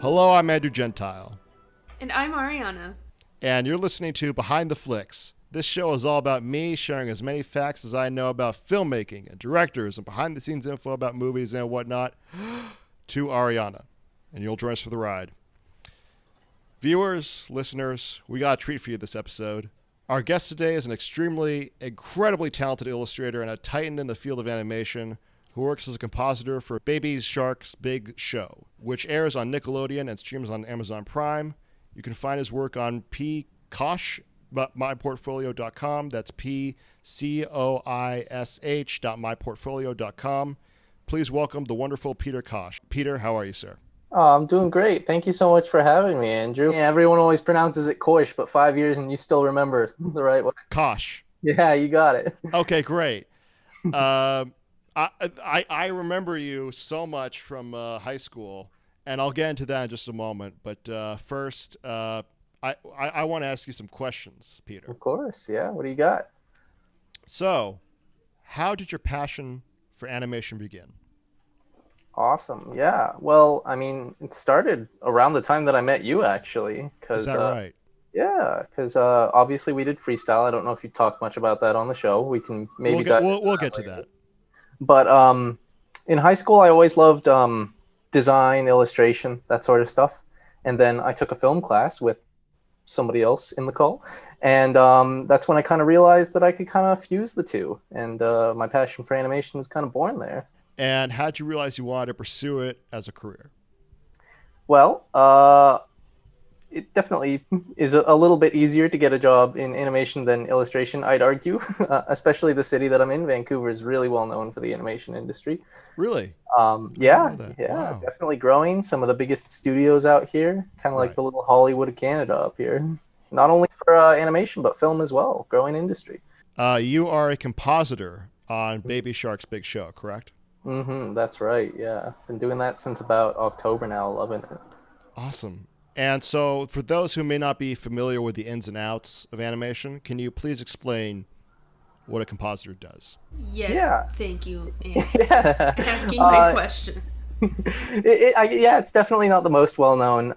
Hello, I'm Andrew Gentile. And I'm Arianna. And you're listening to Behind the Flicks. This show is all about me sharing as many facts as I know about filmmaking and directors and behind-the-scenes info about movies and whatnot to Arianna. And you'll join us for the ride. Viewers, listeners, we got a treat for you this episode. Our guest today is an incredibly talented illustrator and a titan in the field of animation who works as a compositor for Baby Shark's Big Show, which airs on Nickelodeon and streams on Amazon Prime. You can find his work on Coish, myportfolio.com. That's PCOISH.myportfolio.com. Please welcome the wonderful Peter Coish. Peter, how are you, sir? Oh, I'm doing great. Thank you so much for having me, Andrew. Yeah, everyone always pronounces it Coish, but 5 years and you still remember the right way. Coish. Yeah, you got it. Okay, great. I remember you so much from high school, and I'll get into that in just a moment. But first, I want to ask you some questions, Peter. Of course, yeah. What do you got? So, how did your passion for animation begin? Awesome. Yeah. Well, I mean, it started around the time that I met you, actually. Is that right? Yeah, because obviously we did freestyle. I don't know if you talked much about that on the show. We can maybe we'll get to that. But in high school, I always loved design, illustration, that sort of stuff. And then I took a film class with somebody else in the call. And that's when I kind of realized that I could kind of fuse the two. And my passion for animation was kind of born there. And how did you realize you wanted to pursue it as a career? Well, it definitely is a little bit easier to get a job in animation than illustration, I'd argue. Especially the city that I'm in, Vancouver, is really well known for the animation industry. Really? Yeah, wow. Definitely growing. Some of the biggest studios out here, kind of like the little Hollywood of Canada up here. Not only for animation, but film as well. Growing industry. You are a compositor on Baby Shark's Big Show, correct? Mm-hmm, that's right, yeah. Been doing that since about October now, loving it. Awesome. And so for those who may not be familiar with the ins and outs of animation, can you please explain what a compositor does? Yes, yeah. Thank you, yeah. Asking my question. It's definitely not the most well-known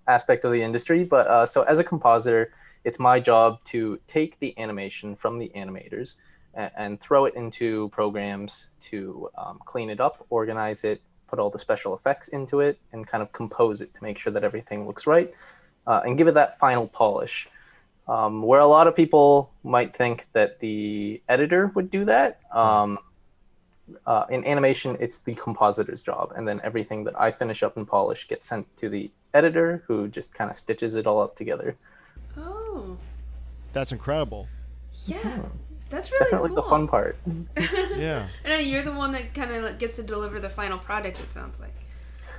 aspect of the industry, but so as a compositor, it's my job to take the animation from the animators and throw it into programs to clean it up, organize it, put all the special effects into it, and kind of compose it to make sure that everything looks right, and give it that final polish. Where a lot of people might think that the editor would do that, in animation, it's the compositor's job, and then everything that I finish up and polish gets sent to the editor, who just kind of stitches it all up together. Oh. That's incredible. Yeah. Mm-hmm. That's really definitely cool. The fun part. Yeah. And you're the one that kind of gets to deliver the final product, it sounds like.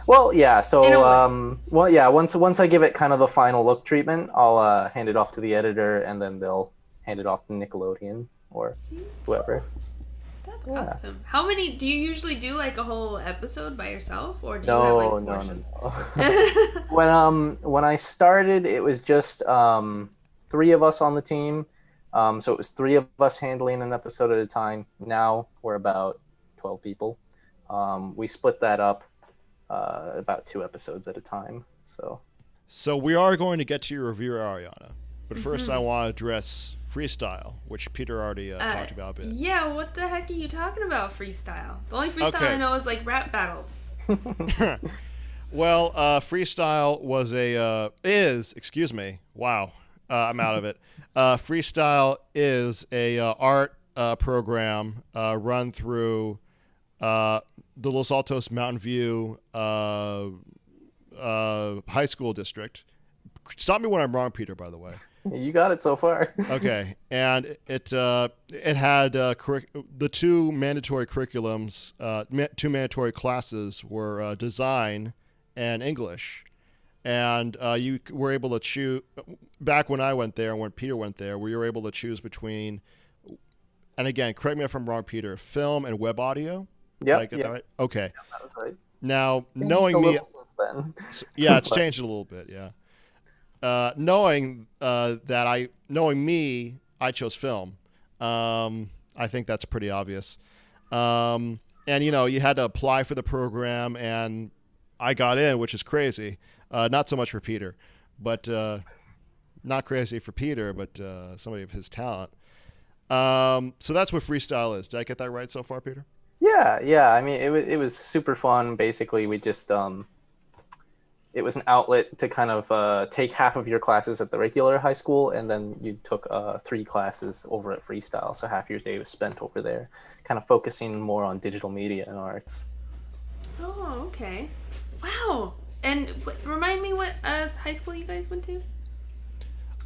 Well, yeah. So, once I give it kind of the final look treatment, I'll hand it off to the editor, and then they'll hand it off to Nickelodeon or whoever. That's awesome. How many do you usually do? Like a whole episode by yourself, or do you have like portions? No. When I started, it was just 3 of us on the team. So it was 3 of us handling an episode at a time. Now we're about 12 people. We split that up about 2 episodes at a time. So we are going to get to your review, Arianna. But first I want to address freestyle, which Peter already talked about a bit. Yeah, what the heck are you talking about, freestyle? The only freestyle I know is like rap battles. Well, freestyle wow. I'm out of it. Freestyle is a art program run through the Los Altos Mountain View high school district. Stop me when I'm wrong, Peter, by the way. You got it so far. Okay. And it had the 2 mandatory curriculums, 2 mandatory classes were design and English. And you were able to choose, back when I went there and when Peter went there, we were able to choose between, and again, correct me if I'm wrong, Peter, film and web audio? Yeah. Did I get that right? Okay. Yeah, that was right. Now, knowing me, since then. Yeah, it's changed a little bit, yeah. Knowing me, I chose film. I think that's pretty obvious. And, you had to apply for the program, and I got in, which is crazy. Not so much for Peter, but not crazy for Peter, but somebody of his talent. So that's what freestyle is. Did I get that right so far, Peter? Yeah. I mean, it was super fun. Basically, we just it was an outlet to kind of take half of your classes at the regular high school, and then you took 3 classes over at Freestyle. So half your day was spent over there, kind of focusing more on digital media and arts. Oh, okay. Wow. And remind me what high school you guys went to?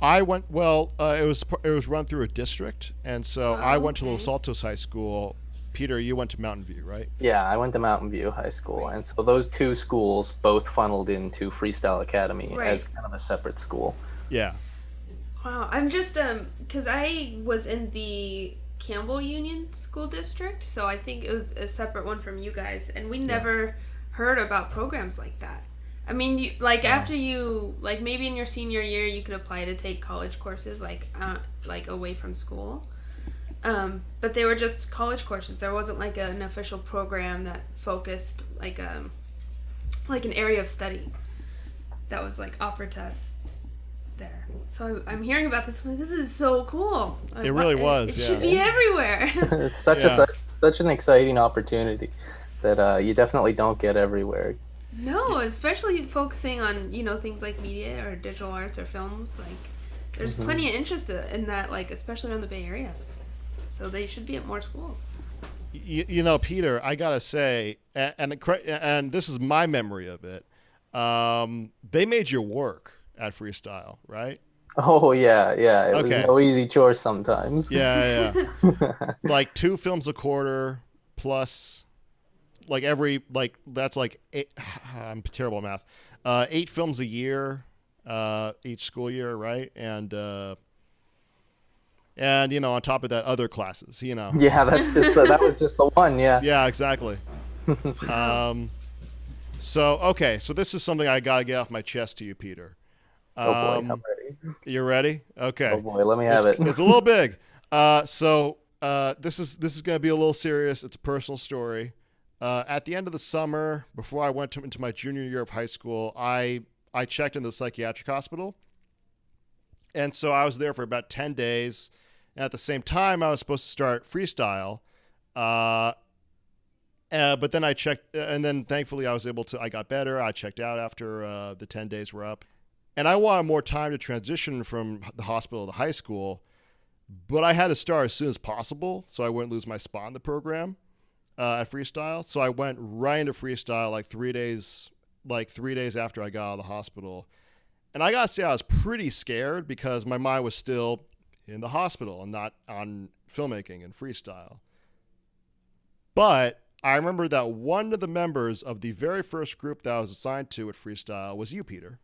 I went, well, it was run through a district, and so I went to Los Altos High School. Peter, you went to Mountain View, right? Yeah, I went to Mountain View High School, and so those 2 schools both funneled into Freestyle Academy as kind of a separate school. Yeah. Wow, I'm just because I was in the Campbell Union School District, so I think it was a separate one from you guys, and we never heard about programs like that. I mean, after you, like maybe in your senior year, you could apply to take college courses, like away from school. But they were just college courses. There wasn't like an official program that focused like an area of study that was like offered to us there. So I'm hearing about this. I'm like, this is so cool. It really was. It should be everywhere. It's such an exciting opportunity that you definitely don't get everywhere. No, especially focusing on things like media or digital arts or films. Like, there's plenty of interest in that. Like, especially around the Bay Area. So they should be at more schools. Peter, I gotta say, and this is my memory of it. They made you work at Freestyle, right? Oh yeah. It was no easy chore sometimes. Yeah. Like 2 films a quarter plus, like that's like 8. I'm terrible at math. 8 films a year, each school year, right? And on top of that, other classes, Yeah, that was just the one, yeah. Yeah, exactly. So this is something I gotta get off my chest to you, Peter. Oh boy, I'm ready. You're ready? Okay. Oh boy, let me have it. It's a little big. This is gonna be a little serious. It's a personal story. At the end of the summer, before I went into my junior year of high school, I checked into the psychiatric hospital. And so I was there for about 10 days. And at the same time, I was supposed to start freestyle. But then I checked, and then thankfully I got better. I checked out after the 10 days were up. And I wanted more time to transition from the hospital to high school. But I had to start as soon as possible so I wouldn't lose my spot in the program at freestyle. So I went right into freestyle like 3 days after I got out of the hospital. And I gotta say, I was pretty scared because my mind was still in the hospital and not on filmmaking and freestyle. But I remember that one of the members of the very first group that I was assigned to at Freestyle was you, Peter.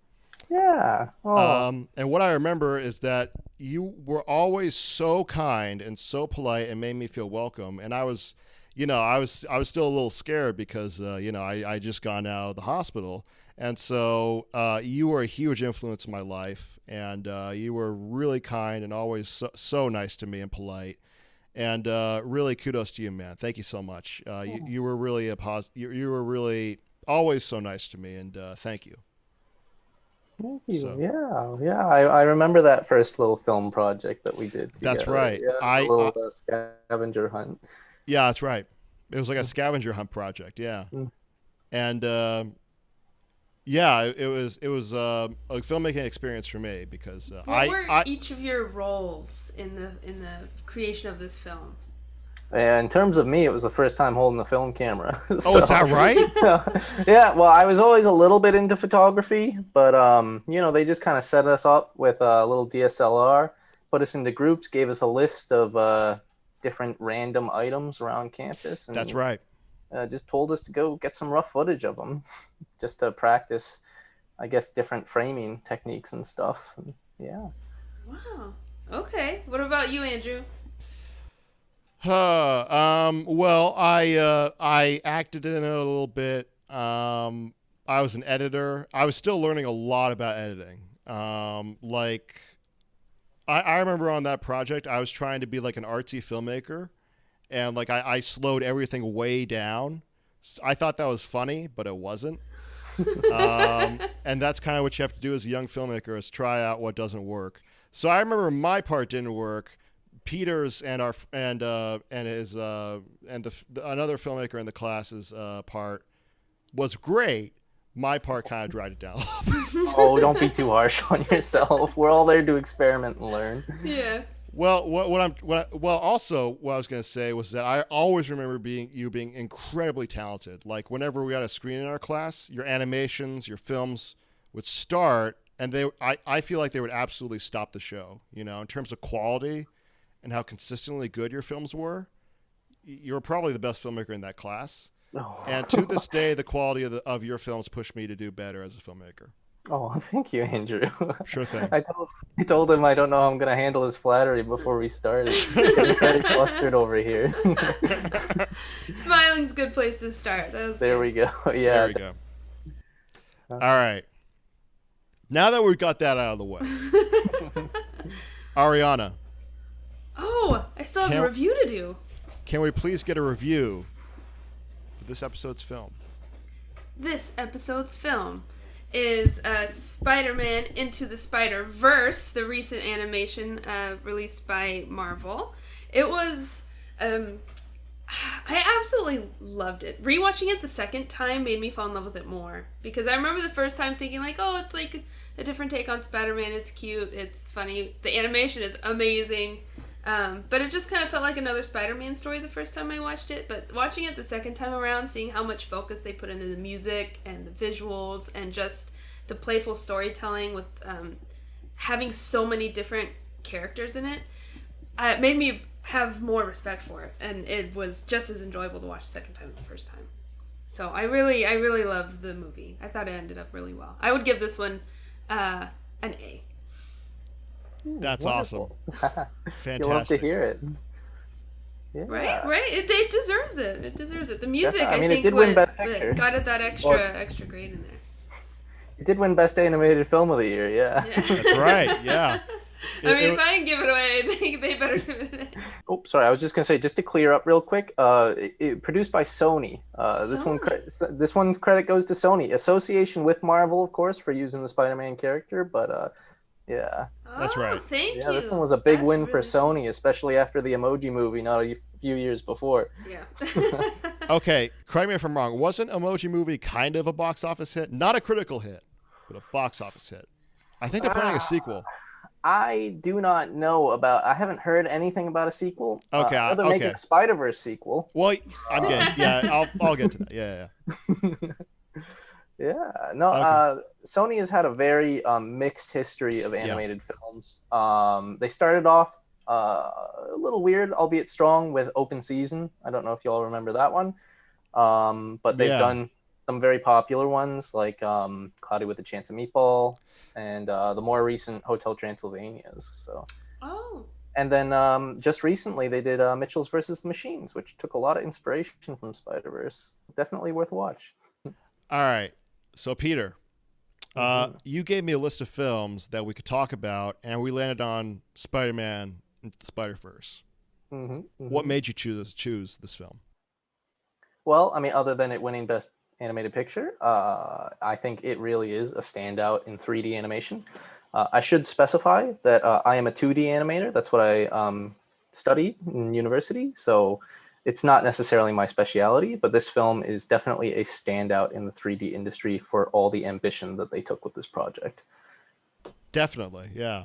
Yeah. Oh. And what I remember is that you were always so kind and so polite and made me feel welcome. And I was still a little scared because, I just gone out of the hospital. And so you were a huge influence in my life, and you were really kind and always so nice to me and polite. And really kudos to you, man. Thank you so much. You were really you were really always so nice to me, and thank you. Thank you. So, yeah. I remember that first little film project that we did together. That's right. Yeah, a little scavenger hunt. Yeah, that's right. It was like a scavenger hunt project. Yeah, and it was a filmmaking experience for me because what were each of your roles in the creation of this film? In terms of me, it was the first time holding the film camera. Oh, is that right? Yeah, well, I was always a little bit into photography, but they just kind of set us up with a little DSLR, put us into groups, gave us a list of different random items around campus. And, that's right. Just told us to go get some rough footage of them, just to practice, I guess, different framing techniques and stuff. Yeah. Wow. Okay. What about you, Andrew? Well, I acted in it a little bit. I was an editor. I was still learning a lot about editing. I remember on that project, I was trying to be like an artsy filmmaker, and I slowed everything way down. I thought that was funny, but it wasn't. And that's kind of what you have to do as a young filmmaker, is try out what doesn't work. So I remember my part didn't work. Peter's and our and his and the another filmmaker in the class's part was great. My part kind of dragged it down. Oh, don't be too harsh on yourself. We're all there to experiment and learn. Yeah. Well, also what I was going to say was that I always remember you being incredibly talented. Like whenever we got a screen in our class, your animations, your films would start, and I feel like they would absolutely stop the show. You know, in terms of quality and how consistently good your films were, you were probably the best filmmaker in that class. Oh. And to this day, the quality of your films pushed me to do better as a filmmaker. Oh, thank you, Andrew. Sure thing. I told him I don't know how I'm gonna handle his flattery before we started. Getting very flustered over here. Smiling's a good place to start. There we go. Yeah. There we go. All right. Now that we've got that out of the way, Arianna. Oh, I still have a review to do. Can we please get a review of this episode's film? This episode's film is Spider-Man Into the Spider-Verse, the recent animation released by Marvel. It was... I absolutely loved it. Rewatching it the second time made me fall in love with it more. Because I remember the first time thinking like, oh, it's like a different take on Spider-Man. It's cute. It's funny. The animation is amazing. But it just kind of felt like another Spider-Man story the first time I watched it. But watching it the second time around, seeing how much focus they put into the music and the visuals and just the playful storytelling with having so many different characters in it, it made me have more respect for it. And it was just as enjoyable to watch the second time as the first time. So I really loved the movie. I thought it ended up really well. I would give this one an A. That's Wonderful. Awesome. Fantastic. You'll love to hear it. Yeah. Right. It deserves it. It deserves it. The music, Definitely. I think, it did win Best Picture. got it that extra grade in there. It did win Best Animated Film of the Year. Yeah. That's right. Yeah. If I can give it away, I think they better give it away. Oh, sorry. I was just gonna say, just to clear up real quick. Produced by Sony. This one's credit goes to Sony. Association with Marvel, of course, for using the Spider-Man character, but yeah. That's right. Thank you. Yeah, this one was a big win for Sony, especially after the Emoji Movie, not a few years before. Yeah. Okay, correct me if I'm wrong. Wasn't Emoji Movie kind of a box office hit? Not a critical hit, but a box office hit. I think they're planning a sequel. I do not know about. I haven't heard anything about a sequel. Okay, they're making a Spider-Verse sequel. Well, I'm getting. Yeah, I'll get to that. Yeah. Yeah, no. Okay. Sony has had a very mixed history of animated films. They started off a little weird, albeit strong, with Open Season. I don't know if you all remember that one. But they've done some very popular ones like Cloudy with a Chance of Meatball and the more recent Hotel Transylvanias. So. Oh. And then just recently they did Mitchell's versus the Machines, which took a lot of inspiration from Spider-Verse. Definitely worth a watch. All right. So, Peter, you gave me a list of films that we could talk about, and we landed on Spider-Man Into the Spider-Verse. What made you choose this film? Well, I mean, other than it winning Best Animated Picture, I think it really is a standout in 3D animation. I should specify that I am a 2D animator. That's what I studied in university, so it's not necessarily my specialty, but this film is definitely a standout in the 3D industry for all the ambition that they took with this project. Definitely, yeah.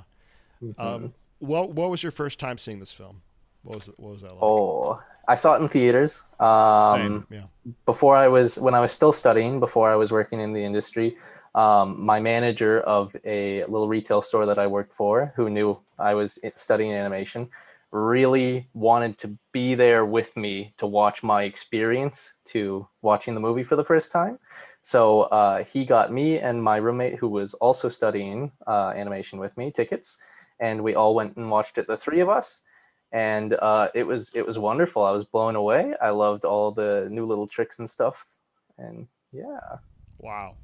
What was your first time seeing this film? What was that like? Oh, I saw it in theaters. Same, yeah. When I was still studying, before I was working in the industry, my manager of a little retail store that I worked for, who knew I was studying animation, really wanted to be there with me to watch my experience to watching the movie for the first time. So he got me and my roommate, who was also studying animation with me, tickets, and we all went and watched it, the three of us. And it was wonderful. I was blown away. I loved all the new little tricks and stuff. And yeah. Wow.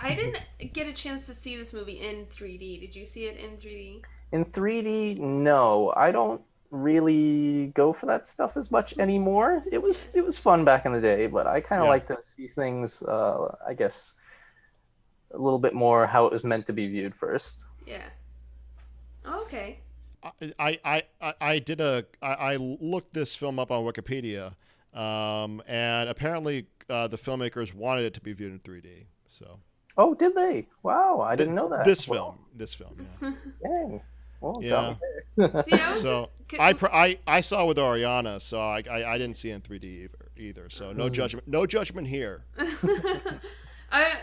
I didn't get a chance to see this movie in 3D. Did you see it in 3D? In 3D, no. I don't really go for that stuff as much anymore. It was fun back in the day, but I kind of like to see things, I guess, a little bit more how it was meant to be viewed first. Yeah. Okay. I looked this film up on Wikipedia, and apparently the filmmakers wanted it to be viewed in 3D. So Oh, did they? Wow, I didn't know that. This film, yeah, Dang. Well, yeah. got me there. See, I was So just. I saw it with Arianna, so I didn't see it in 3D either. So no judgment here. I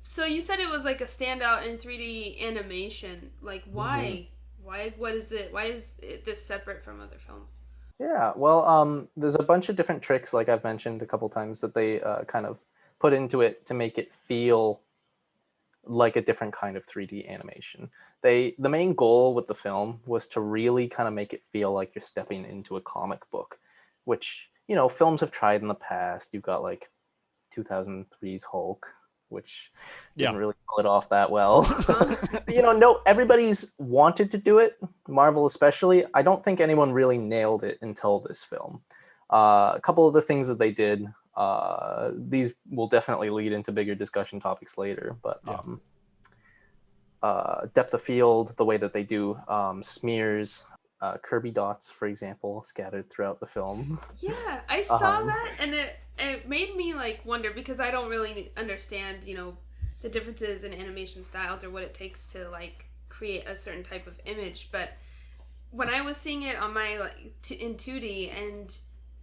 so you said it was like a standout in 3D animation. Like why? Why? What is it? Why is this separate from other films? Yeah, well, there's a bunch of different tricks, like I've mentioned a couple times, that they kind of put into it to make it feel like a different kind of 3D animation. The main goal with the film was to really kind of make it feel like you're stepping into a comic book, which, films have tried in the past. You've got like 2003's Hulk, which didn't really pull it off that well. No, everybody's wanted to do it, Marvel especially. I don't think anyone really nailed it until this film. A couple of the things that they did, these will definitely lead into bigger discussion topics later, but depth of field, the way that they do smears, Kirby dots, for example, scattered throughout the film. Yeah, I saw that, and it made me like wonder, because I don't really understand, the differences in animation styles or what it takes to like create a certain type of image. But when I was seeing it on my in 2D, and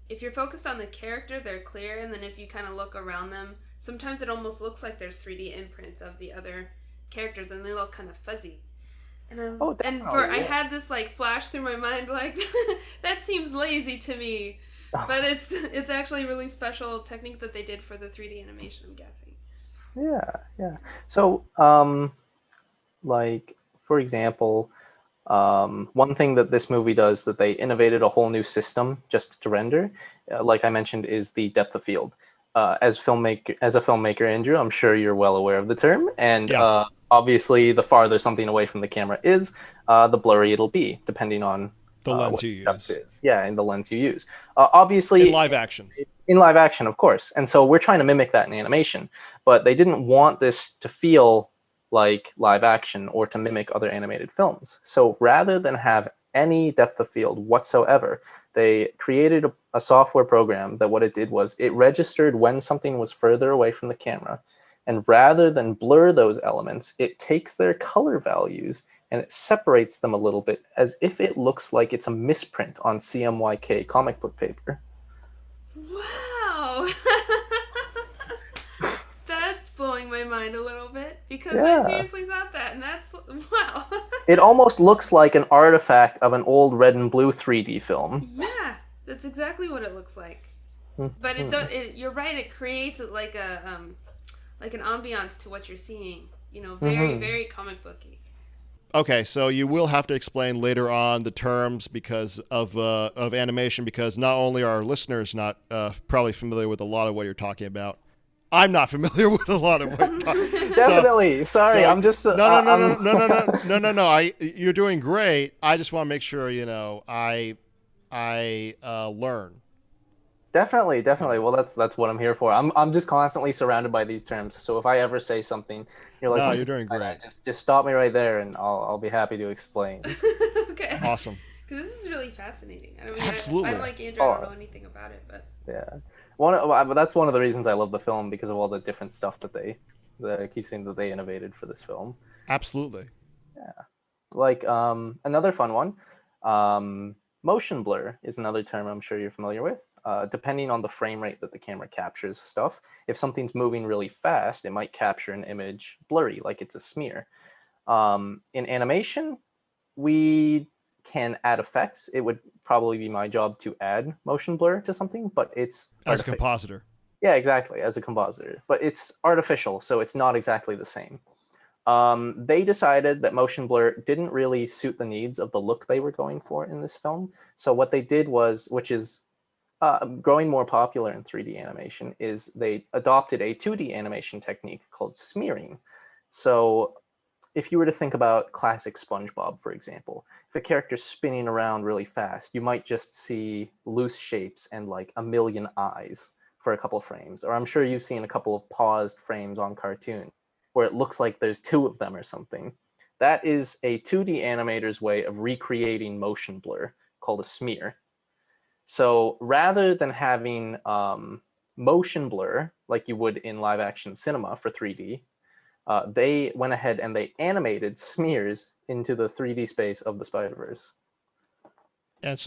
if you're focused on the character, they're clear, and then if you kind of look around them, sometimes it almost looks like there's 3D imprints of the other characters, and they look kind of fuzzy. And I had this like flash through my mind, like that seems lazy to me, but it's actually a really special technique that they did for the 3D animation, I'm guessing. Yeah. So, like for example, one thing that this movie does, that they innovated a whole new system just to render, like I mentioned, is the depth of field. As a filmmaker, Andrew, I'm sure you're well aware of the term, and obviously, the farther something away from the camera is, the blurry it'll be, depending on the lens what you the depth use. is. Yeah, and the lens you use. Obviously, in live action. In live action, of course. And so we're trying to mimic that in animation, but they didn't want this to feel like live action or to mimic other animated films. So rather than have any depth of field whatsoever, they created a software program that what it did was it registered when something was further away from the camera. And rather than blur those elements, it takes their color values and it separates them a little bit, as if it looks like it's a misprint on CMYK comic book paper. Wow. That's blowing my mind a little bit, because I seriously thought that, and that's wow. It almost looks like an artifact of an old red and blue 3D film. Yeah, that's exactly what it looks like. But you're right, it creates like an ambiance to what you're seeing. Very very comic booky. Okay, so you will have to explain later on the terms because of animation, because not only are our listeners not probably familiar with a lot of what you're talking about, I'm not familiar with a lot of what you're talking about. Definitely. Sorry, I'm just no. You're doing great. I just want to make sure I learn. Definitely. Well, that's what I'm here for. I'm just constantly surrounded by these terms. So if I ever say something, you're like, "No, you're doing great." Just stop me right there, and I'll be happy to explain. Okay. Awesome. Because this is really fascinating. Absolutely. I'm like Andrew. I don't know anything about it, but yeah, but that's one of the reasons I love the film, because of all the different stuff that I keep saying that they innovated for this film. Absolutely. Yeah. Like another fun one, motion blur is another term I'm sure you're familiar with. Depending on the frame rate that the camera captures stuff, if something's moving really fast, it might capture an image blurry, like it's a smear. In animation, we can add effects. It would probably be my job to add motion blur to something, but it's as a compositor. Yeah, exactly, as a compositor. But it's artificial, so it's not exactly the same. They decided that motion blur didn't really suit the needs of the look they were going for in this film. So what they did was, which is growing more popular in 3D animation, is they adopted a 2D animation technique called smearing. So if you were to think about classic SpongeBob, for example, if a character's spinning around really fast, you might just see loose shapes and like a million eyes for a couple frames. Or I'm sure you've seen a couple of paused frames on cartoon. where it looks like there's two of them or something. That is a 2D animator's way of recreating motion blur called a smear. So rather than having motion blur like you would in live action cinema for 3D, they went ahead and they animated smears into the 3D space of the Spider-Verse. And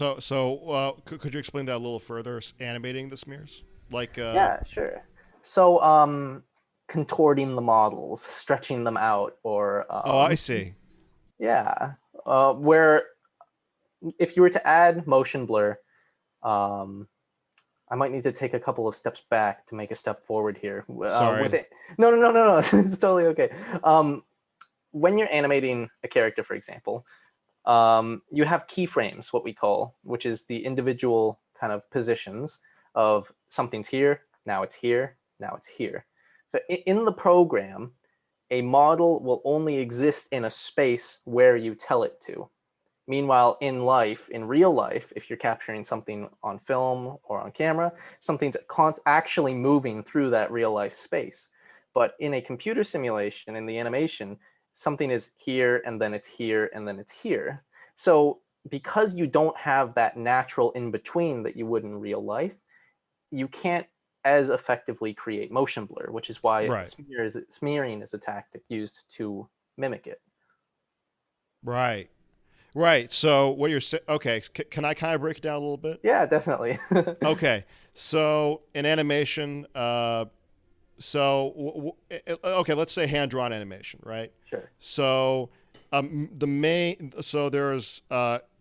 could you explain that a little further? Animating the smears, like Yeah, sure. So contorting the models, stretching them out, or oh, I see. Yeah, where if you were to add motion blur, I might need to take a couple of steps back to make a step forward here. Sorry. No. It's totally okay. When you're animating a character, for example, you have keyframes, what we call, which is the individual kind of positions of something's here, now it's here, now it's here. So in the program, a model will only exist in a space where you tell it to. Meanwhile, in real life, if you're capturing something on film or on camera, something's actually moving through that real life space. But in a computer simulation, in the animation, something is here, and then it's here, and then it's here. So because you don't have that natural in-between that you would in real life, you can't as effectively create motion blur, which is why Right. smearing is a tactic used to mimic it. Right. So what you're saying, okay, can I kind of break it down a little bit? Yeah, definitely. Okay. So in animation, okay, let's say hand-drawn animation, right? Sure. So there's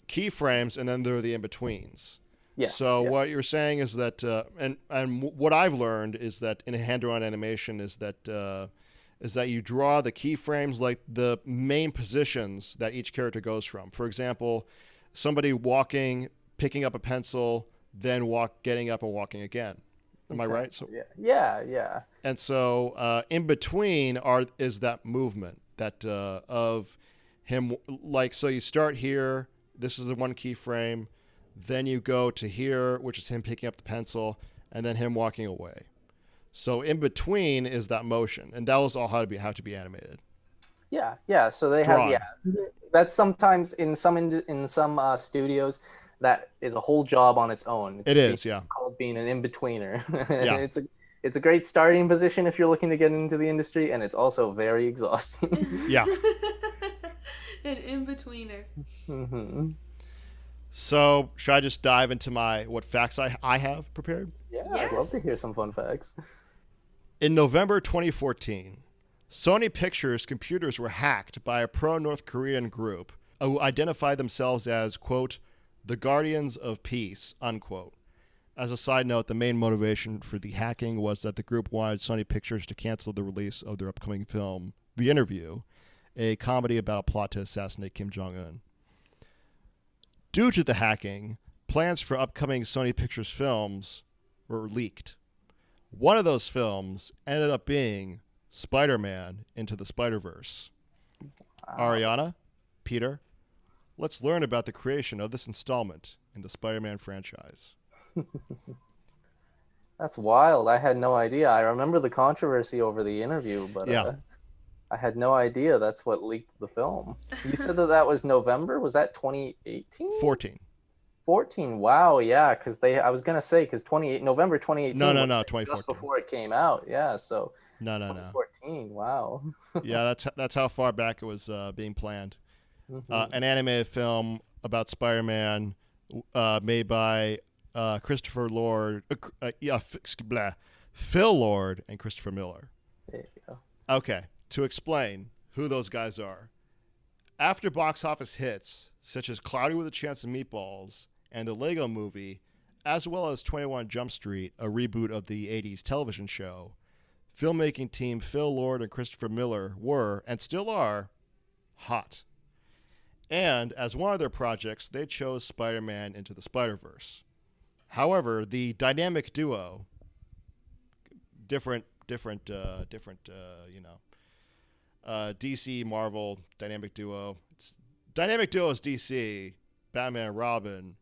keyframes, and then there are the in-betweens. Yes. So yeah. what you're saying is that, and what I've learned is that in hand-drawn animation is that you draw the keyframes, like the main positions that each character goes from. For example, somebody walking, picking up a pencil, then getting up and walking again. Am Exactly. I right? So yeah. And so in between is that movement that of him, like, so you start here. This is the one keyframe. Then you go to here, which is him picking up the pencil, and then him walking away. So in between is that motion, and that was all have to be animated. Yeah. So they Drawn. have That's sometimes in some studios that is a whole job on its own. It's called being an in-betweener. Yeah. It's a great starting position if you're looking to get into the industry, and it's also very exhausting. Yeah. An in-betweener. Mm-hmm. So should I just dive into what facts I have prepared? Yeah, Yes. I'd love to hear some fun facts. In November 2014, Sony Pictures computers were hacked by a pro-North Korean group who identified themselves as, quote, the Guardians of Peace, unquote. As a side note, the main motivation for the hacking was that the group wanted Sony Pictures to cancel the release of their upcoming film, The Interview, a comedy about a plot to assassinate Kim Jong-un. Due to the hacking, plans for upcoming Sony Pictures films were leaked. One of those films ended up being Spider-Man Into the Spider-Verse. Wow. Arianna, Peter, let's learn about the creation of this installment in the Spider-Man franchise. That's wild. I had no idea. I remember the controversy over The Interview, but Yeah. I had no idea that's what leaked the film. You said that was November? Was that 2018? 14. 14. Wow, yeah, because I was gonna say because November 2018. No, was 2014. just before it came out. Yeah, so No. 2014. Wow. Yeah, that's how far back it was being planned. Mhm. An animated film about Spider-Man made by Christopher Lord, Phil Lord and Christopher Miller. There you go. Okay, to explain who those guys are. After box office hits such as Cloudy with a Chance of Meatballs and the Lego Movie, as well as 21 Jump Street, a reboot of the 80s television show, filmmaking team Phil Lord and Christopher Miller were, and still are, hot. And as one of their projects, they chose Spider-Man Into the Spider-Verse. However, the dynamic duo, DC, Marvel, dynamic duo. Dynamic duo is DC, Batman, Robin.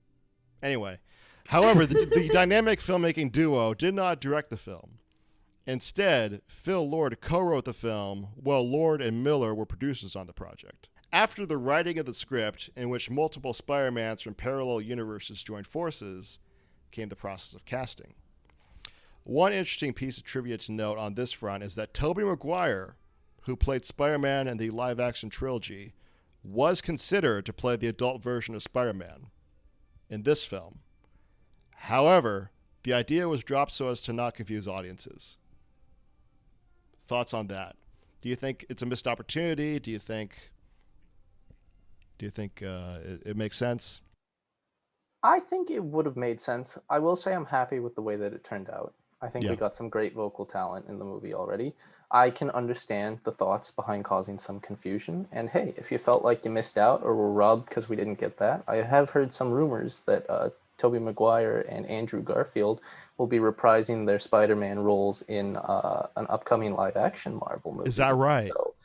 Anyway, however, the dynamic filmmaking duo did not direct the film. Instead, Phil Lord co-wrote the film, while Lord and Miller were producers on the project. After the writing of the script, in which multiple Spider-Mans from parallel universes joined forces, came the process of casting. One interesting piece of trivia to note on this front is that Tobey Maguire, who played Spider-Man in the live-action trilogy, was considered to play the adult version of Spider-Man in this film. However, the idea was dropped so as to not confuse audiences. Thoughts on that? Do you think it's a missed opportunity? Do you think it makes sense? I think it would have made sense. I will say I'm happy with the way that it turned out. I think we got some great vocal talent in the movie already. I can understand the thoughts behind causing some confusion. And hey, if you felt like you missed out or were robbed because we didn't get that, I have heard some rumors that Tobey Maguire and Andrew Garfield will be reprising their Spider-Man roles in an upcoming live-action Marvel movie. Is that right? So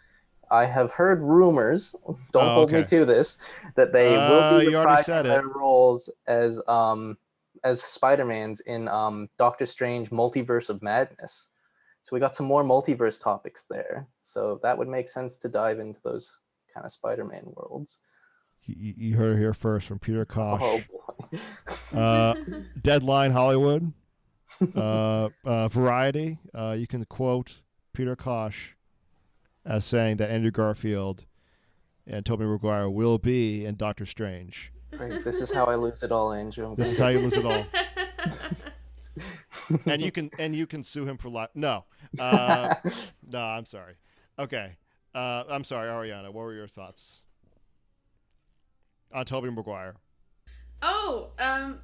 I have heard rumors, don't hold me to this, that they will be reprising their roles as Spider-Mans in Doctor Strange Multiverse of Madness. So we got some more multiverse topics there. So that would make sense to dive into those kind of Spider-Man worlds. You heard it here first from Peter Coish. Oh, boy. Deadline Hollywood. Variety. You can quote Peter Coish as saying that Andrew Garfield and Tobey Maguire will be in Doctor Strange. Great. This is how I lose it all, Andrew. This is how you lose it all. And you can sue him for no. No, I'm sorry. Okay. I'm sorry, Arianna. What were your thoughts on Tobey Maguire? Oh, as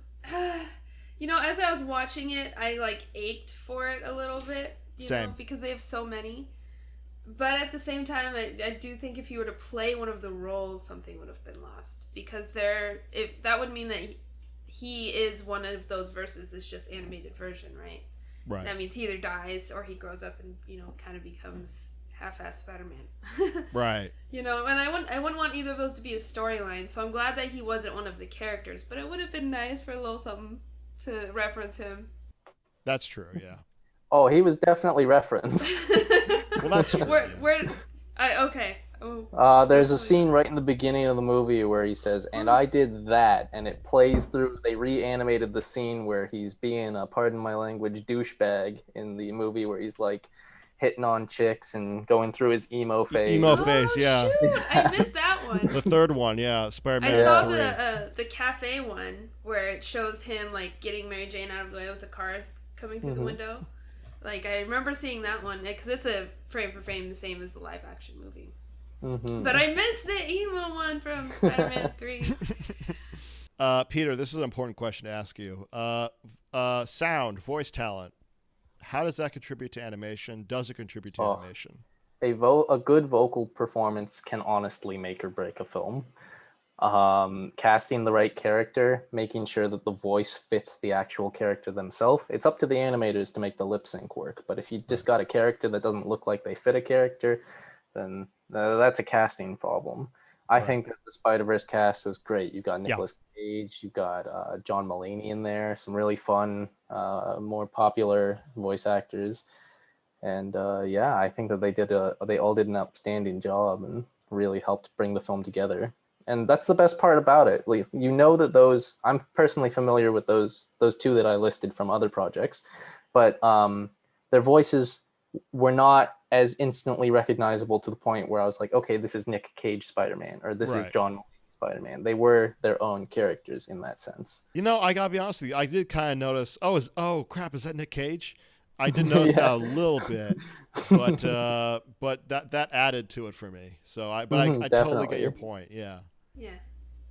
I was watching it, I ached for it a little bit, Same. because they have so many. But at the same time, I do think if you were to play one of the roles, something would have been lost, because that would mean that he is one of those versus it's just animated version, right? Right. That means he either dies or he grows up and kind of becomes half-assed Spider-Man. Right. And I wouldn't want either of those to be a storyline. So I'm glad that he wasn't one of the characters, but it would have been nice for a little something to reference him. That's true. Yeah. Oh, he was definitely referenced. Well, that's true. Okay. Oh, there's a scene right in the beginning of the movie where he says, "And I did that," and it plays through. They reanimated the scene where he's being a, pardon my language, douchebag in the movie, where he's like hitting on chicks and going through his emo phase. Yeah. Shoot, I missed that one. The third one, yeah, Spider-Man. I saw the cafe one where it shows him getting Mary Jane out of the way with the car coming through the window. I remember seeing that one because it's a frame for frame the same as the live action movie. Mm-hmm. But I missed the emo one from Spider-Man 3. Peter, this is an important question to ask you. Sound, voice talent. How does that contribute to animation? Does it contribute to animation? A good vocal performance can honestly make or break a film. Casting the right character, making sure that the voice fits the actual character themselves. It's up to the animators to make the lip sync work. But if you just got a character that doesn't look like they fit a character, then that's a casting problem. I think that the Spider-Verse cast was great. You got Nicolas Cage, you got John Mulaney in there, some really fun, more popular voice actors, and I think that they all did an outstanding job and really helped bring the film together. And that's the best part about it. That I'm personally familiar with those two that I listed from other projects, but their voices were not as instantly recognizable to the point where I was like, okay, this is Nick Cage Spider-Man, or this is John Mulaney Spider-Man. They were their own characters in that sense. I gotta be honest with you. I did kind of notice. Oh crap! Is that Nick Cage? I did notice that a little bit, but that added to it for me. So I totally get your point. Yeah. Yeah.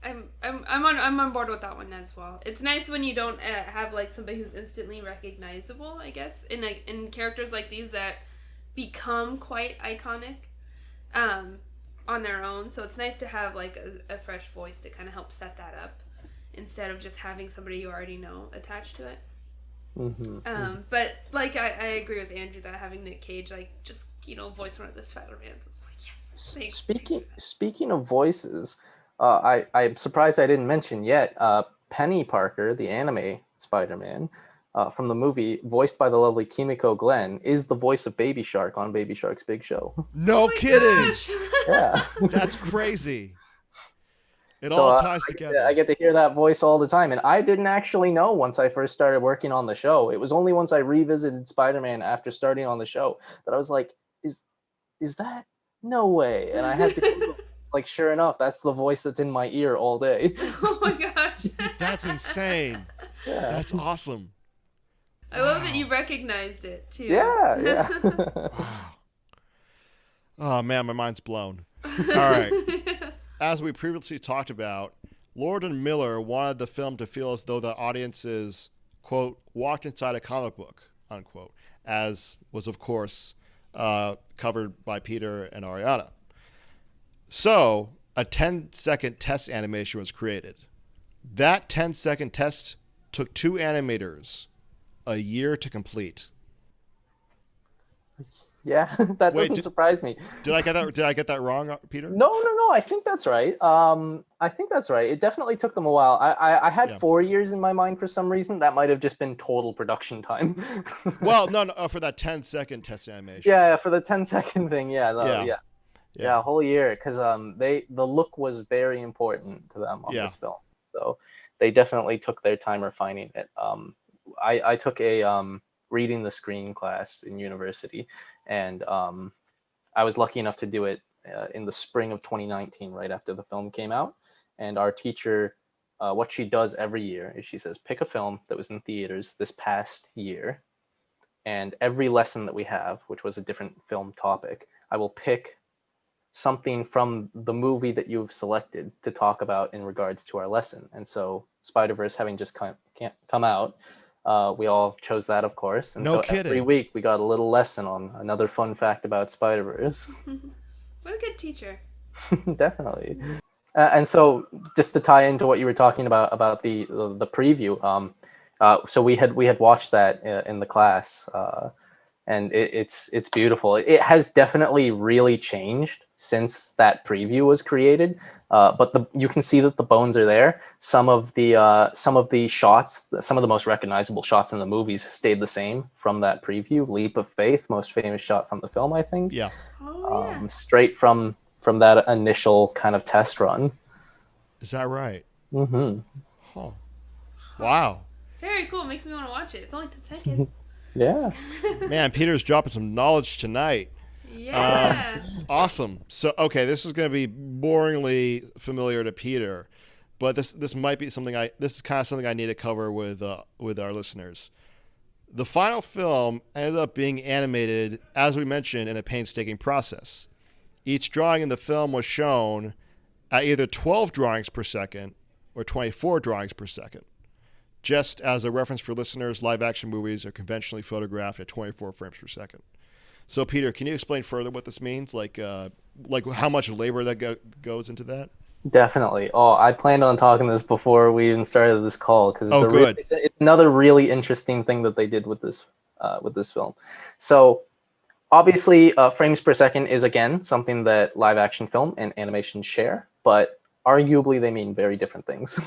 I'm on board with that one as well. It's nice when you don't have somebody who's instantly recognizable, I guess, in characters like these that become quite iconic on their own. So it's nice to have a fresh voice to kind of help set that up instead of just having somebody you already know attached to it. Mm-hmm. But I agree with Andrew that having Nick Cage just voice one of the Spider-Mans, it's yes. Speaking of voices. I'm surprised I didn't mention yet Penny Parker, the anime Spider-Man. from the movie, voiced by the lovely Kimiko Glenn, is the voice of Baby Shark on Baby Shark's Big Show. No kidding. Gosh. Yeah. That's crazy. It So all ties together. I get to hear that voice all the time. And I didn't actually know once I first started working on the show. It was only once I revisited Spider-Man after starting on the show that I was like, is that? No way. And I had to Google. Like, sure enough, that's the voice that's in my ear all day. Oh my gosh. That's insane. Yeah. That's awesome. I love that you recognized it too. Yeah. Oh man, my mind's blown. All right. As we previously talked about, Lord and Miller wanted the film to feel as though the audiences, quote, walked inside a comic book, unquote, as was, of course, covered by Peter and Arianna. So, a 10-second test animation was created. That 10-second test took 2 animators a year to complete. Yeah, that doesn't surprise me. Did I get that wrong, Peter? No. I think that's right. I think that's right. It definitely took them a while. I had 4 years in my mind for some reason. That might have just been total production time. Well, no, for that 10-second test animation. Yeah, for the 10-second thing. Yeah, a whole year, because the look was very important to them on this film. So they definitely took their time refining it. I took a reading the screen class in university, and I was lucky enough to do it in the spring of 2019, right after the film came out. And our teacher, what she does every year is she says, pick a film that was in theaters this past year, and every lesson that we have, which was a different film topic, I will pick something from the movie that you've selected to talk about in regards to our lesson. And so Spider-Verse having just come out, we all chose that, of course. And every week we got a little lesson on another fun fact about Spider-Verse. What a good teacher. Definitely. And so just to tie into what you were talking about the preview, so we had watched that in the class, and it's beautiful. It has definitely really changed since that preview was created, but you can see that the bones are there. Some of the shots, some of the most recognizable shots in the movies stayed the same from that preview. Leap of Faith, most famous shot from the film, I think. Yeah. Straight from that initial kind of test run. Is that right? Mm-hmm. Huh. Wow. Very cool. Makes me want to watch it. It's only 10 seconds. Yeah. Man, Peter's dropping some knowledge tonight. Yeah. Awesome. So, okay, this is going to be boringly familiar to Peter, but this might be something this is kind of something I need to cover with our listeners. The final film ended up being animated, as we mentioned, in a painstaking process. Each drawing in the film was shown at either 12 drawings per second or 24 drawings per second. Just as a reference for listeners, live-action movies are conventionally photographed at 24 frames per second. So, Peter, can you explain further what this means? Like how much labor that goes into that? Definitely. Oh, I planned on talking this before we even started this call, because it's another really interesting thing that they did with this film. So, obviously, frames per second is, again, something that live-action film and animation share, but arguably they mean very different things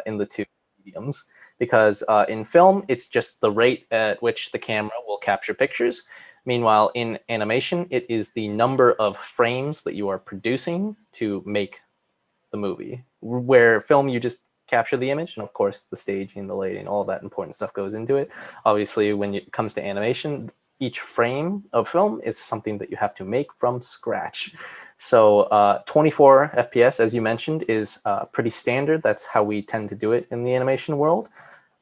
in the two mediums. Because in film, it's just the rate at which the camera will capture pictures. Meanwhile, in animation, it is the number of frames that you are producing to make the movie. Where film, you just capture the image, and of course, the staging, the lighting, all that important stuff goes into it. Obviously, when it comes to animation, each frame of film is something that you have to make from scratch. So 24 FPS, as you mentioned, is pretty standard. That's how we tend to do it in the animation world.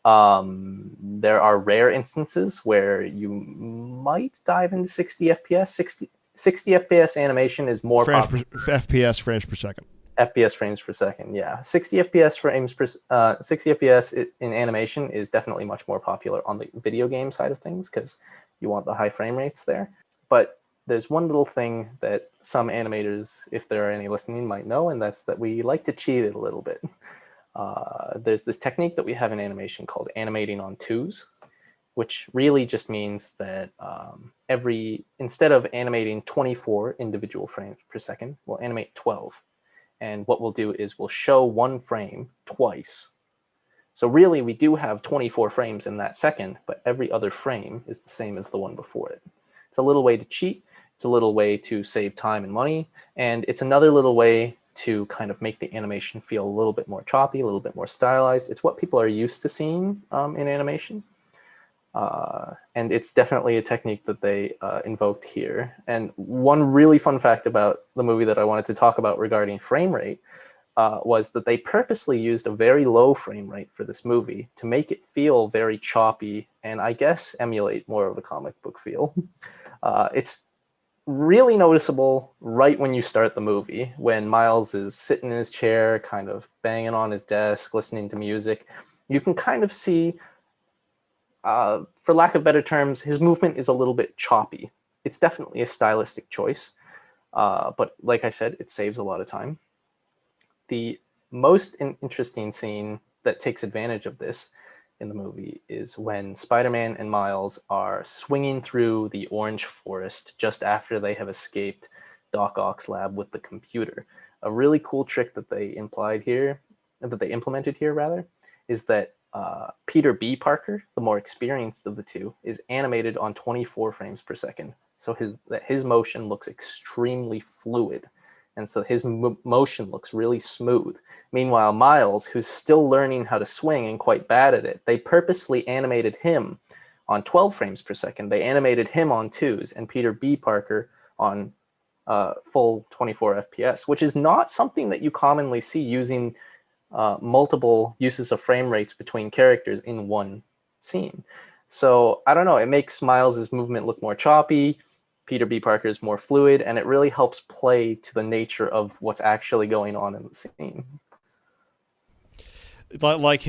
There are rare instances where you might dive into 60 FPS. 60 FPS animation is more FPS frames per second. FPS frames per second, yeah. 60 FPS in animation is definitely much more popular on the video game side of things, because you want the high frame rates there. But there's one little thing that some animators, if there are any listening, might know, and that's that we like to cheat it a little bit. There's this technique that we have in animation called animating on twos, which really just means that instead of animating 24 individual frames per second, we'll animate 12. And what we'll do is we'll show one frame twice So really, we do have 24 frames in that second, but every other frame is the same as the one before it. It's a little way to cheat. It's a little way to save time and money. And it's another little way to kind of make the animation feel a little bit more choppy, a little bit more stylized. It's what people are used to seeing in animation. And it's definitely a technique that they invoked here. And one really fun fact about the movie that I wanted to talk about regarding frame rate was that they purposely used a very low frame rate for this movie to make it feel very choppy and I guess emulate more of a comic book feel. It's really noticeable right when you start the movie, when Miles is sitting in his chair, kind of banging on his desk, listening to music. You can kind of see, for lack of better terms, his movement is a little bit choppy. It's definitely a stylistic choice, but like I said, it saves a lot of time. The most interesting scene that takes advantage of this in the movie is when Spider-Man and Miles are swinging through the orange forest just after they have escaped Doc Ock's lab with the computer. A really cool trick that they implemented here rather, is that Peter B. Parker, the more experienced of the two, is animated on 24 frames per second. So his motion looks extremely fluid. And so his motion looks really smooth. Meanwhile, Miles, who's still learning how to swing and quite bad at it, they purposely animated him on 12 frames per second. They animated him on 2s and Peter B. Parker on full 24 FPS, which is not something that you commonly see using multiple uses of frame rates between characters in one scene. So I don't know, it makes Miles's movement look more choppy. Peter B. Parker is more fluid, and it really helps play to the nature of what's actually going on in the scene. Like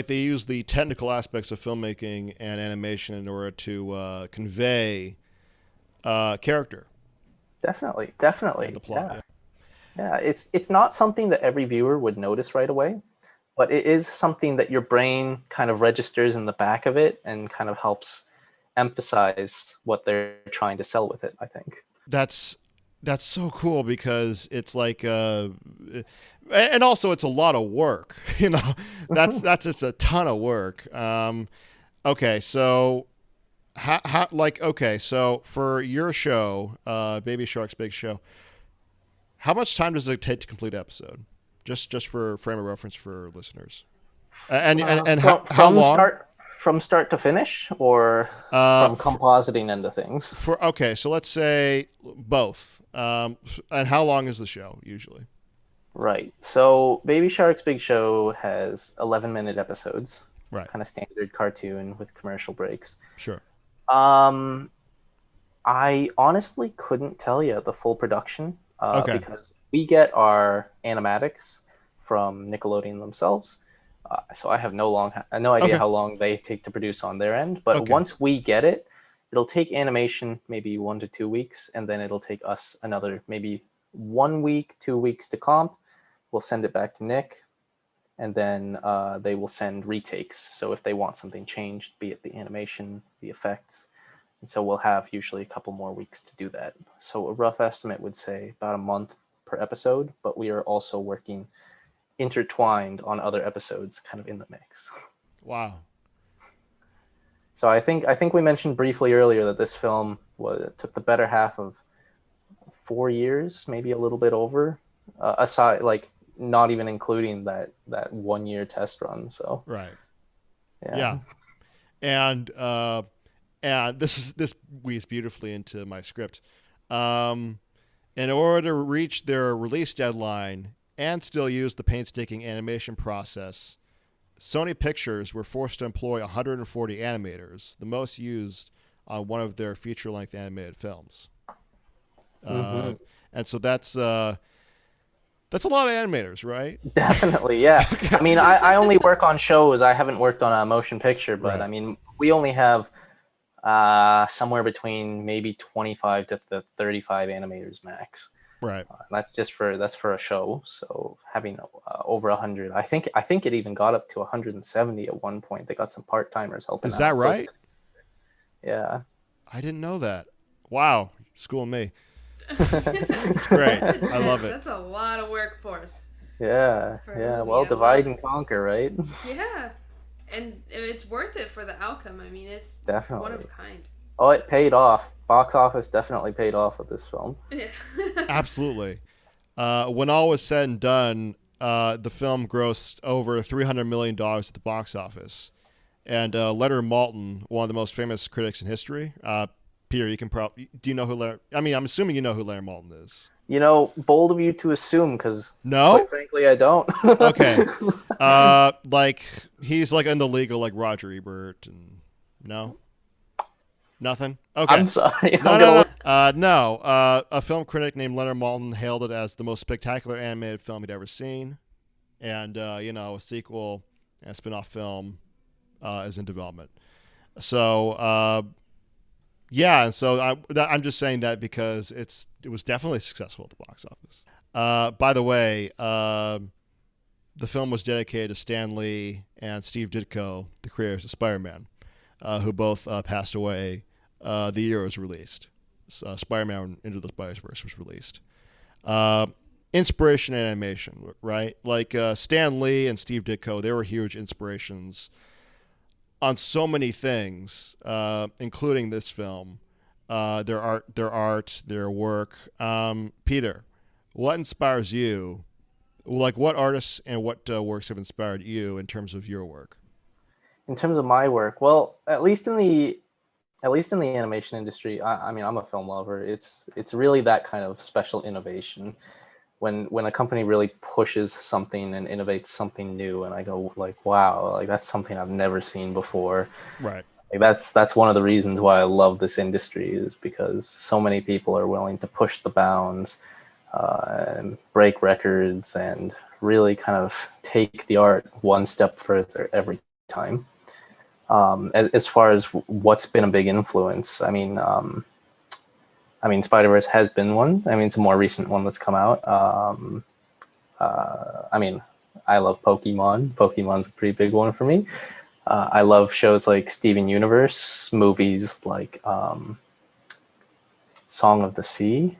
they use the technical aspects of filmmaking and animation in order to convey character. Definitely. And the plot. Yeah. It's not something that every viewer would notice right away, but it is something that your brain kind of registers in the back of it and kind of helps emphasize what they're trying to sell with it, I think. That's so cool because it's like and also it's a lot of work, that's just a ton of work. Okay, so so for your show, Baby Shark's Big Show, how much time does it take to complete an episode, just for frame of reference for listeners, and how long? From start to finish, or from compositing into things? So let's say both. And how long is the show usually? Right. So Baby Shark's Big Show has 11-minute episodes. Right. Kind of standard cartoon with commercial breaks. Sure. I honestly couldn't tell you the full production because we get our animatics from Nickelodeon themselves. So I have no idea how long they take to produce on their end. But once we get it, it'll take animation maybe 1 to 2 weeks, and then it'll take us another maybe 1 week, 2 weeks to comp. We'll send it back to Nick, and then they will send retakes. So if they want something changed, be it the animation, the effects, and so we'll have usually a couple more weeks to do that. So a rough estimate would say about a month per episode, but we are also working intertwined on other episodes kind of in the mix. Wow. So I think we mentioned briefly earlier that this film took the better half of 4 years, maybe a little bit over, aside, like not even including that 1 year test run. So right. Yeah. And this weaves beautifully into my script. In order to reach their release deadline and still use the painstaking animation process, Sony Pictures were forced to employ 140 animators, the most used on one of their feature-length animated films. And so that's a lot of animators, right? Definitely, yeah. I mean, I only work on shows. I haven't worked on a motion picture, but right. I mean, we only have somewhere between maybe 25 to 35 animators max. Right. That's for a show. So having over 100, I think it even got up to 170 at one point. They got some part-timers helping out. Is that right? Yeah. I didn't know that. Wow. School me. It's great. I love it. That's a lot of workforce. Yeah, for a yeah. movie. Well, I divide love and conquer, right? Yeah, and it's worth it for the outcome. I mean, it's one of Definitely. a kind. Oh, it paid off. Box office definitely paid off with this film. Yeah. Absolutely. When all was said and done, the film grossed over $300 million at the box office. And Leonard Maltin, one of the most famous critics in history. Peter, you can probably do you know who? I'm assuming you know who Leonard Maltin is. Bold of you to assume, because quite No? frankly, I don't. Okay. Like he's like in the league of like Roger Ebert and no, nothing. Okay. I'm sorry. No, I'm no, gonna no. No. A film critic named Leonard Maltin hailed it as the most spectacular animated film he'd ever seen, and a sequel and spin-off film is in development. So yeah, and so I'm just saying that because it was definitely successful at the box office. By the way, the film was dedicated to Stan Lee and Steve Ditko, the creators of Spider-Man, who both passed away the year it was released. Spider-Man Into the Spider-Verse was released. Inspiration and animation, right? Like Stan Lee and Steve Ditko, they were huge inspirations on so many things, including this film, their art, their work. Peter, what inspires you? Like, what artists and what works have inspired you in terms of your work? In terms of my work, well, at least in the animation industry, I mean, I'm a film lover. It's really that kind of special innovation when a company really pushes something and innovates something new, and I go like, wow, like that's something I've never seen before. Right. Like that's one of the reasons why I love this industry, is because so many people are willing to push the bounds and break records and really kind of take the art one step further every time. As far as what's been a big influence, Spider-Verse has been one. I mean, it's a more recent one that's come out. I mean, I love Pokemon. Pokemon's a pretty big one for me. I love shows like Steven Universe, movies like Song of the Sea.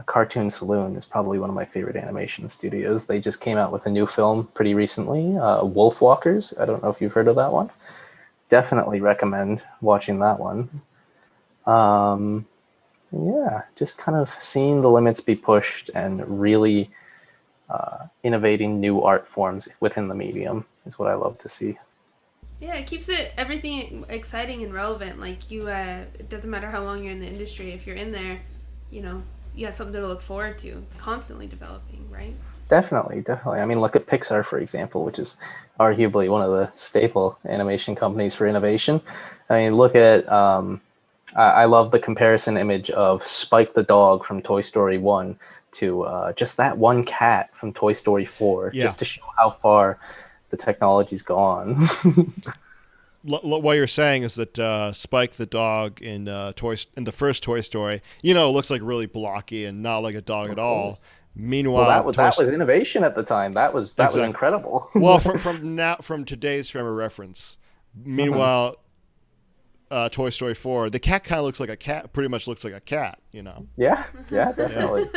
Cartoon Saloon is probably one of my favorite animation studios. They just came out with a new film pretty recently, Wolfwalkers. I don't know if you've heard of that one. Definitely recommend watching that one. Yeah, just kind of seeing the limits be pushed and really innovating new art forms within the medium is what I love to see. Yeah, it keeps everything exciting and relevant. Like it doesn't matter how long you're in the industry. If you're in there, you got something to look forward to. It's constantly developing, right? Definitely, definitely. I mean, look at Pixar, for example, which is arguably one of the staple animation companies for innovation. I mean, look at I love the comparison image of Spike the dog from Toy Story 1 to just that one cat from Toy Story 4, Yeah. just to show how far the technology's gone. What you're saying is that Spike the dog in the first Toy Story, looks like really blocky and not like a dog at all. Meanwhile, Well, that was innovation at the time. That was Exactly. incredible. Well, from today's frame of reference. Meanwhile, Toy Story 4, the cat kind of looks like a cat. Pretty much looks like a cat. Yeah, definitely.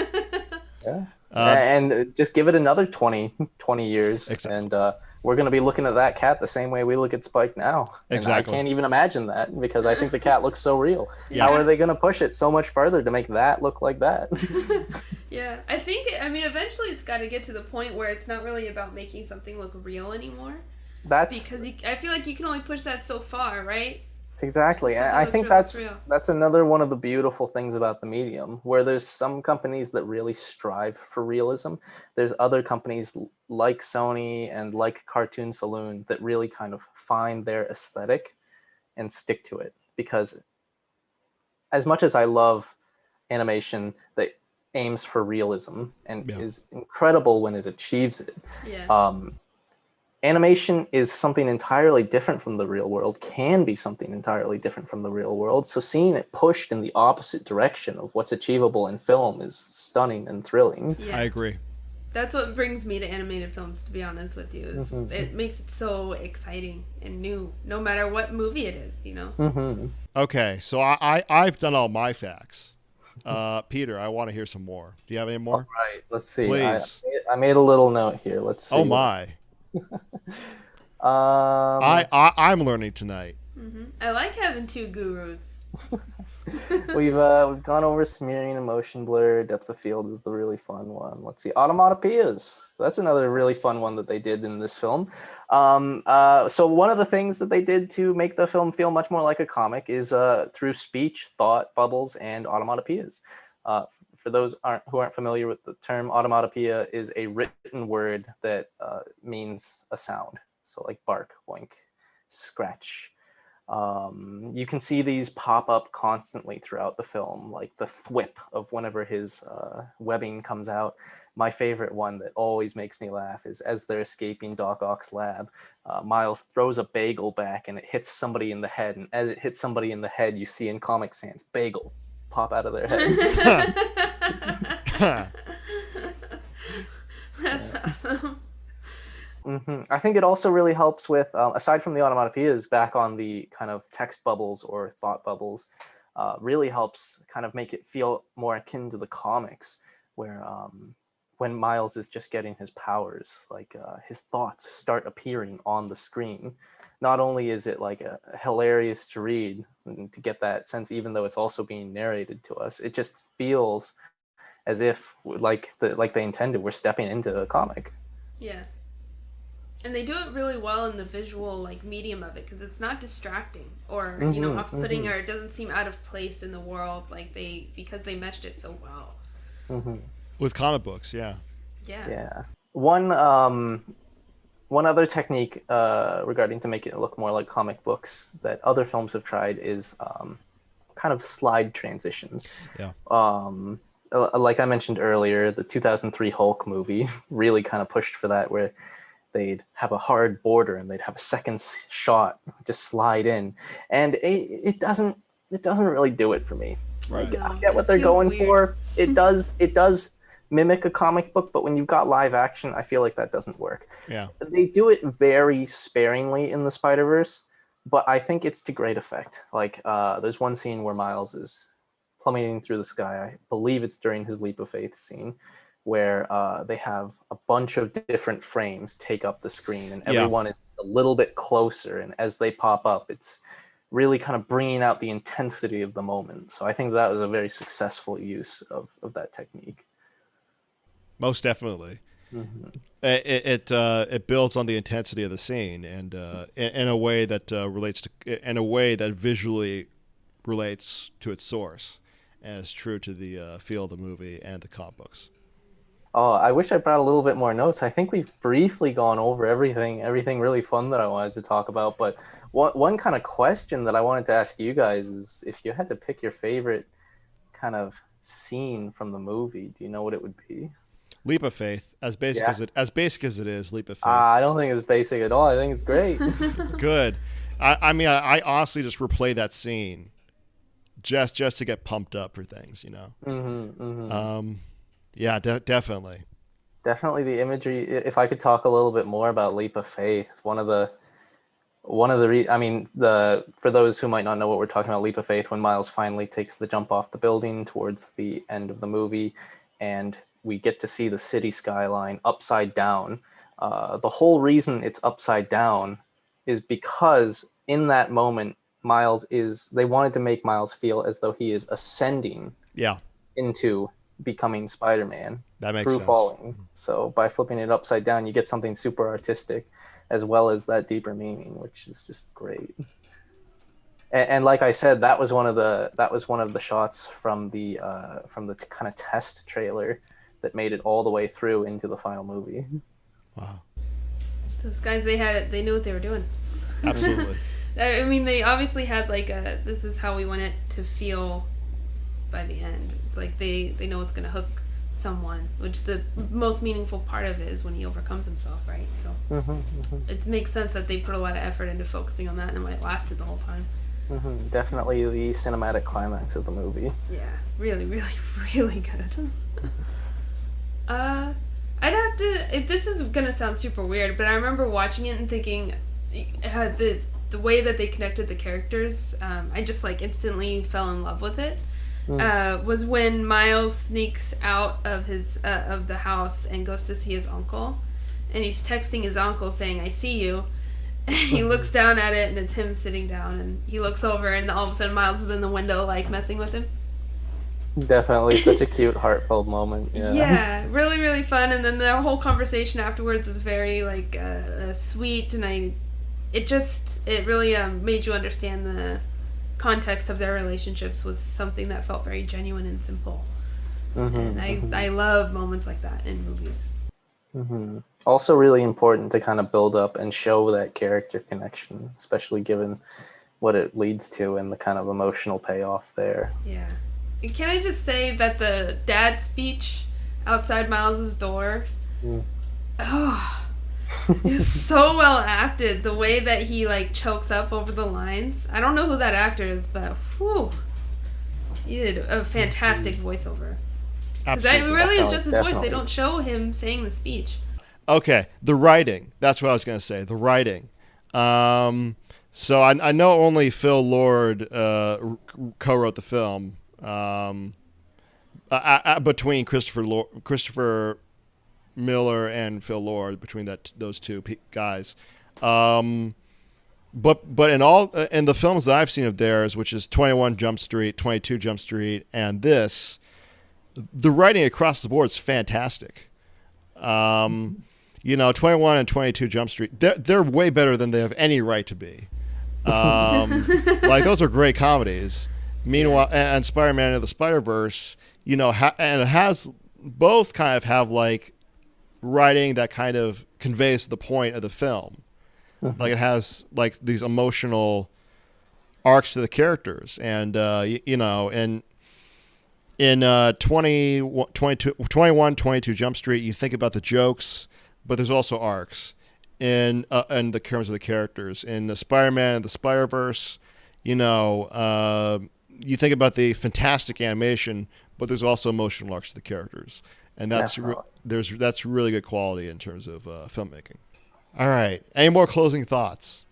Yeah. And just give it another 20 years, Exactly. and we're going to be looking at that cat the same way we look at Spike now. And Exactly. I can't even imagine that, because I think the cat looks so real. Yeah. How are they going to push it so much further to make that look like that? Yeah, eventually it's got to get to the point where it's not really about making something look real anymore. Because I feel like you can only push that so far, right? Exactly. And I think that's another one of the beautiful things about the medium, where there's some companies that really strive for realism. There's other companies like Sony and like Cartoon Saloon that really kind of find their aesthetic and stick to it. Because as much as I love animation that aims for realism and is incredible when it achieves it, animation is something entirely different from the real world, can be something entirely different from the real world. So seeing it pushed in the opposite direction of what's achievable in film is stunning and thrilling. Yeah. I agree. That's what brings me to animated films, to be honest with you. It makes it so exciting and new, no matter what movie it is, Okay, so I've done all my facts. Peter, I want to hear some more. Do you have any All more? right, let's see. Please. I made a little note here. Let's see. Oh my. Let's I'm learning tonight. I like having two gurus. We've gone over smearing and motion blur. Depth of field is the really fun one. Let's see, automatopoeias. That's another really fun one that they did in this film. So one of the things that they did to make the film feel much more like a comic is through speech, thought bubbles, and automatopoeias. For those who aren't familiar with the term, automatopoeia is a written word that means a sound. So like bark, boink, scratch. You can see these pop up constantly throughout the film, like the thwip of whenever his webbing comes out. My favorite one that always makes me laugh is as they're escaping Doc Ock's lab, Miles throws a bagel back and it hits somebody in the head. And as it hits somebody in the head, you see in Comic Sans, bagel pop out of their head. That's awesome. I think it also really helps with, aside from the onomatopoeias, back on the kind of text bubbles or thought bubbles, really helps kind of make it feel more akin to the comics, where when Miles is just getting his powers, like his thoughts start appearing on the screen. Not only is it like hilarious to read and to get that sense, even though it's also being narrated to us, it just feels as if like they intended, we're stepping into a comic. Yeah. And they do it really well in the visual like medium of it, because it's not distracting or off-putting, or it doesn't seem out of place in the world, like because they meshed it so well. With comic books, yeah. One other technique regarding to make it look more like comic books that other films have tried is kind of slide transitions. Like I mentioned earlier, the 2003 Hulk movie really kind of pushed for that, where they'd have a hard border and they'd have a second shot just slide in, and it doesn't really do it for me. Right. Like, I get what they're going for. It does mimic a comic book, but when you've got live action, I feel like that doesn't work. Yeah. They do it very sparingly in the Spider-Verse, but I think it's to great effect. Like there's one scene where Miles is plummeting through the sky. I believe it's during his leap of faith scene, where they have a bunch of different frames take up the screen, and everyone is a little bit closer, and as they pop up, it's really kind of bringing out the intensity of the moment. So I think that was a very successful use of that technique. Most definitely. It builds on the intensity of the scene, and in a way that visually relates to its source, and is true to the feel of the movie and the comic books. Oh, I wish I brought a little bit more notes. I think we've briefly gone over everything really fun that I wanted to talk about. But one kind of question that I wanted to ask you guys is, if you had to pick your favorite kind of scene from the movie, do you know what it would be? Leap of Faith, as basic as it is. Leap of Faith. I don't think it's basic at all. I think it's great. Good. I mean, I honestly just replay that scene just to get pumped up for things, you know. Yeah, definitely. Definitely the imagery. If I could talk a little bit more about Leap of Faith, for those who might not know what we're talking about, Leap of Faith, when Miles finally takes the jump off the building towards the end of the movie, and we get to see the city skyline upside down. The whole reason it's upside down is because in that moment, they wanted to make Miles feel as though he is ascending into becoming Spider-Man through sense. Falling. So by flipping it upside down, you get something super artistic, as well as that deeper meaning, which is just great. And like I said, that was one of the shots from the kind of test trailer that made it all the way through into the final movie. Wow. Those guys, they knew what they were doing. Absolutely. I mean, they obviously had this is how we want it to feel by the end. It's like they know it's going to hook someone, which the most meaningful part of it is when he overcomes himself, right? So it makes sense that they put a lot of effort into focusing on that, and why it lasted the whole time. Definitely the cinematic climax of the movie. Yeah, really, really, really good. I'd have to. This is gonna sound super weird, but I remember watching it and thinking, the way that they connected the characters, I just instantly fell in love with it. was when Miles sneaks out of his of the house and goes to see his uncle, and he's texting his uncle saying, "I see you." And he looks down at it, and it's him sitting down, and he looks over, and all of a sudden Miles is in the window, like, messing with him. Definitely such a cute, heartfelt moment. Yeah, really, really fun. And then the whole conversation afterwards was very, like, sweet, and it really made you understand the context of their relationships was something that felt very genuine and simple. And I love moments like that in movies. Also really important to kind of build up and show that character connection, especially given what it leads to and the kind of emotional payoff there. Yeah. Can I just say that the dad speech outside Miles's door, it's so well acted. The way that he, like, chokes up over the lines. I don't know who that actor is, but whew, he did a fantastic voiceover. Because it really is just his voice. They don't show him saying the speech. Okay, the writing. That's what I was going to say. The writing. So I know only Phil Lord co-wrote the film between Christopher Miller and Phil Lord, between those two guys. But in the films that I've seen of theirs, which is 21 Jump Street, 22 Jump Street, and this, the writing across the board is fantastic. 21 and 22 Jump Street, they're way better than they have any right to be. Like, those are great comedies. Meanwhile, and Spider-Man and the Spider-Verse, and it has both kind of have, like, writing that kind of conveys the point of the film. Like, it has, like, these emotional arcs to the characters, and in 21, 22 Jump Street, you think about the jokes, but there's also arcs in the terms of the characters. In the Spider-Man and the Spider-Verse, you think about the fantastic animation, but there's also emotional arcs to the characters, and that's really good quality in terms of filmmaking. All right, any more closing thoughts?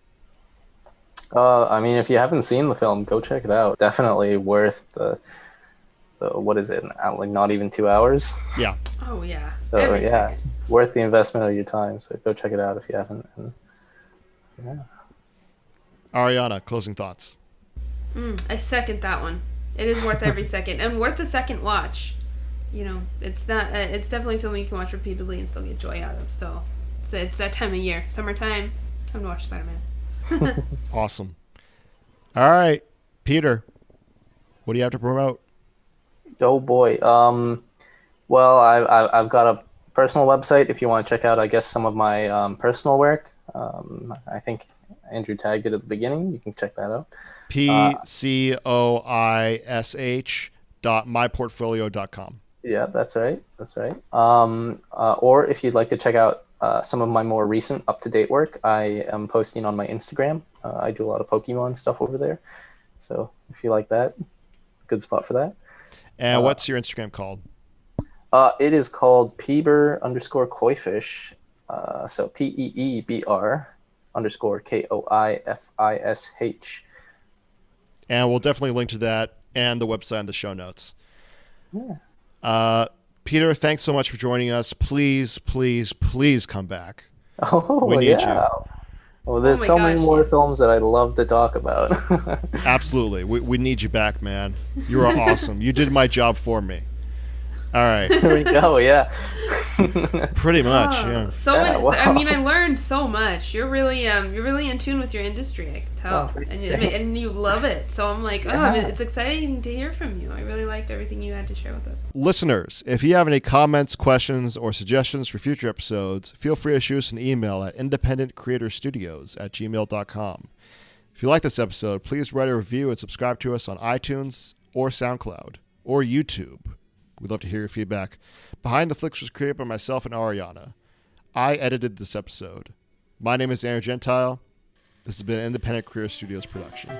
I mean, if you haven't seen the film, go check it out. Definitely worth the what is it? Like, not even 2 hours. Yeah. Oh yeah. So second. Worth the investment of your time. So go check it out if you haven't. And, yeah. Arianna, closing thoughts. I second that one. It is worth every second, and worth the second watch. It's not. It's definitely a film you can watch repeatedly and still get joy out of. So it's that time of year, summertime. Time to watch Spider-Man. Awesome. All right, Peter, what do you have to promote? Oh boy. Well, I've got a personal website if you want to check out, I guess, some of my personal work. I think Andrew tagged it at the beginning. You can check that out. PCOISH.myportfolio.com. Yeah, that's right. Or if you'd like to check out some of my more recent up-to-date work, I am posting on my Instagram. I do a lot of Pokemon stuff over there. So if you like that, good spot for that. And what's your Instagram called? It is called Peeber_Coifish. So PEEBR_KOIFISH. And we'll definitely link to that and the website in the show notes. Yeah. Peter, thanks so much for joining us. Please, please, please come back. Oh, we need you. Well, there's many more films that I'd love to talk about. Absolutely. We need you back, man. You are awesome. You did my job for me. All right. There we go, yeah. Pretty much, yeah. Wow. I mean, I learned so much. You're really in tune with your industry, I can tell. And you love it. So I'm like, it's exciting to hear from you. I really liked everything you had to share with us. Listeners, if you have any comments, questions, or suggestions for future episodes, feel free to shoot us an email at independentcreatorstudios@gmail.com. If you like this episode, please write a review and subscribe to us on iTunes or SoundCloud or YouTube. We'd love to hear your feedback. Behind the Flicks was created by myself and Arianna. I edited this episode. My name is Aaron Gentile. This has been an Independent Creator Studios production.